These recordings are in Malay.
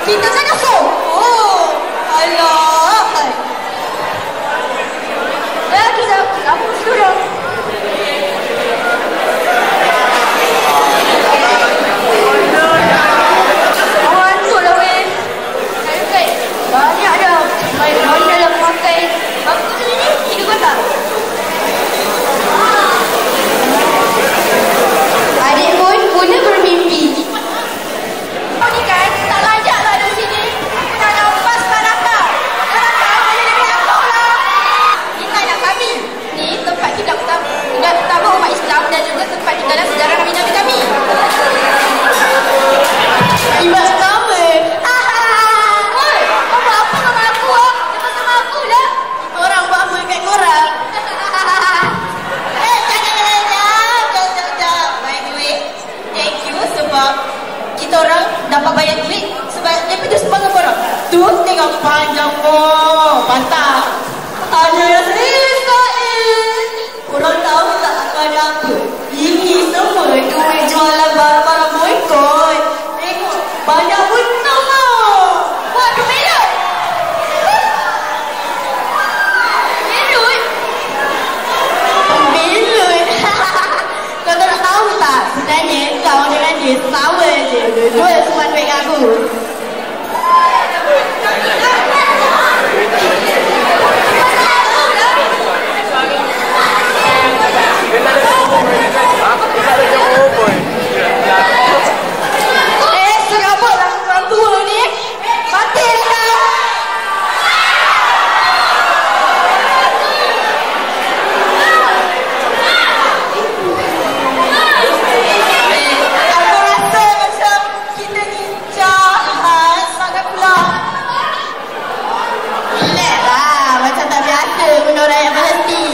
Kita kan kosong. Oh, alah. Kita kamu sudah. Awan lah weh. Banyak dah. Banyak dah pakai. Apa ni? Ini kota. Adik pun guna bermimpi. Kau ni kan tak layak lah di sini. Aku dah nampas Malaka. Malaka boleh lebih aku lah. Kita nak kami. Ni tempat tinggal utama umat Islam dan juga tempat tinggalan sejarah Nabi-Nabi kami. Ibat sama. Hei, kau buat apa sama aku? Cepat sama aku lah. Orang buat apa dekat korang? Thank you sebab kita orang dapat bayar duit sebab daripada semangat korang. Tu tengok panjang pantas. Ada yang Israel. Korang tahu tak akan apa? Ini semua duit jualan barang-barang boykot. Tengok banyak betul tau. Buat kemelot. Kemelot. Kemelot. Kau tak nak tahu tak? Sebenarnya kau dengan dia sama je. Dua semua duit aku. Serabut lah orang tua ni. Batin lah. Aku rasa macam kita ni jahat sangat pula. Relax lah. Macam tak biasa benda orang yang berhenti.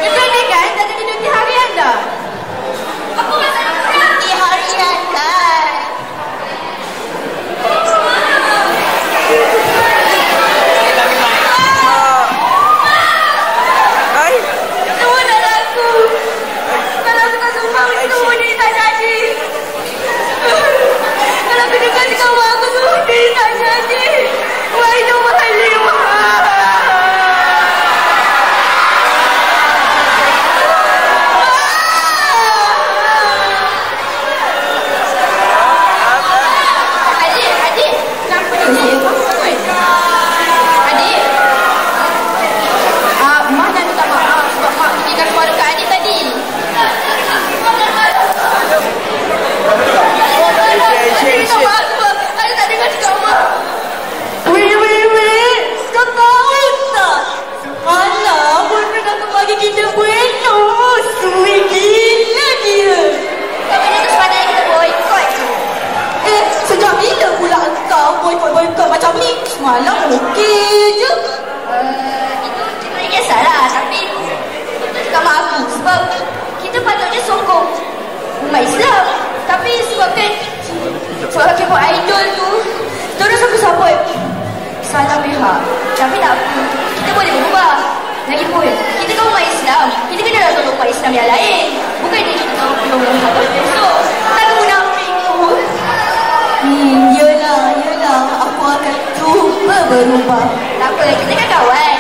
Betul ni kan? Tak jadi duty harian dah. Apa masalah korang? Duty harian kan. Semua dah laku. Kalau suka sumbang semua ni tak jadi. Kalau aku dengar cakap mak aku semua ni tak jadi. Wah itu mahal. Adik, kenapa ni? Adik, Mak nak minta maaf sebab Mak tinggal suara kat adik tadi. Minta maaf sebab adik tak dengar cakap Mak. Weh, kau tahu tak? Semalam Bunda datang bagi kita buenos. Sweet gila dia. Kau benda tu sepatutnya kita boykot je. Sejak bila pula kau boykot macam ni? Semalam okey je. Itu cerita kisahlah. Tapi itu juga mak aku. Sebab kita patutnya sokong umat Islam. Tapi sebabkan sebab K-pop idol tu terus aku support salah pihak. Tapi tak apa, kita boleh berubah. Lagipun kita kan umat Islam. Kita kena nak tolong umat Islam yang lain. Bukan dia kita tolong umat besok. Tak munafik tu. Yelah, aku akan cuba berubah. Tak apa, kita kan kawan.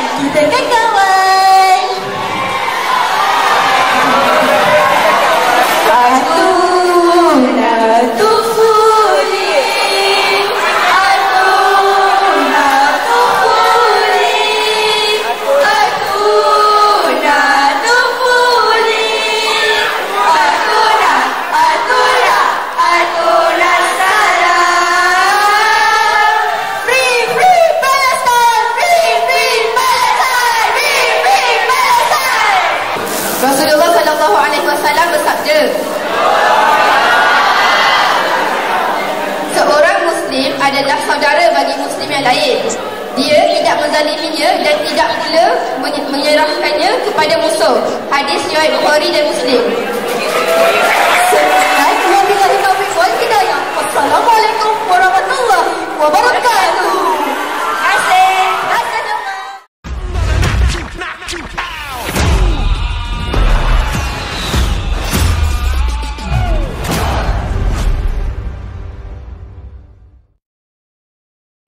adalah saudara bagi Muslim yang lain. Dia tidak menzaliminya dan tidak pula menyerahkannya kepada musuh. Hadis riwayat Bukhari dan Muslim. Assalamualaikum warahmatullahi wabarakatuh.